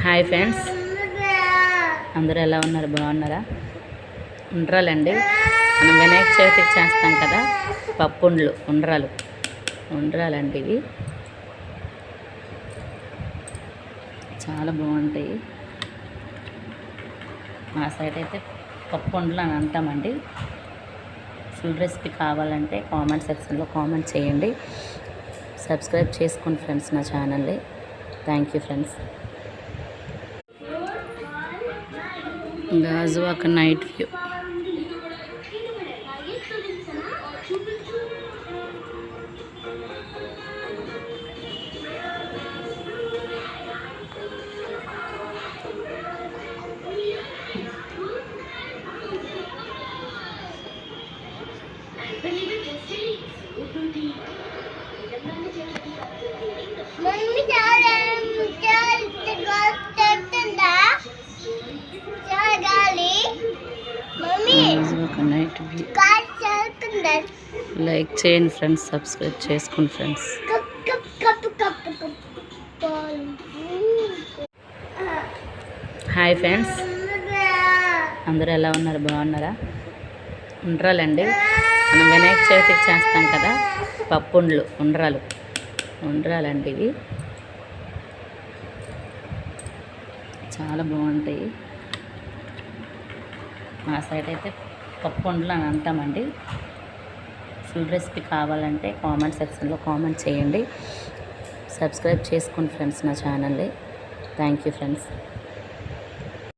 Hi friends, అందరూ ఎలా ఉన్నారు? బాగున్నారా? ఉండ్రాలండి. మనం వినాయక చవితికి చేస్తాం కదా, పప్పుండ్లు, ఉండ్రాలండి. ఇవి చాలా బాగుంటాయి. మా సైడ్ అయితే పప్పుండ్లు అని అంటామండి. ఫుల్ రెసిపీ కావాలంటే కామెంట్ సెక్షన్లో కామెంట్ చేయండి. సబ్స్క్రైబ్ చేసుకోండి ఫ్రెండ్స్ నా ఛానల్ని. Thank you friends. Gajuwaka night view. Night view. Like చేయండి ఫ్రెండ్స్, సబ్స్క్రైబ్ చేసుకోండి ఫ్రెండ్స్. హాయ్ ఫ్రెండ్స్, అందరూ ఎలా ఉన్నారు? బాగున్నారా? ఉండ్రాలండి. మనం వినాయక చవితికి చేస్తాం కదా, పప్పుండ్లు, ఉండ్రాలండి. ఇవి చాలా బాగుంటాయి. మా సైడ్ అయితే పప్పుండ్లు అని అంటామండి. ఫుల్ రెసిపీ కావాలంటే కామెంట్ సెక్షన్లో కామెంట్ చేయండి. సబ్స్క్రైబ్ చేసుకోండి ఫ్రెండ్స్ నా ఛానల్ని. Thank you friends.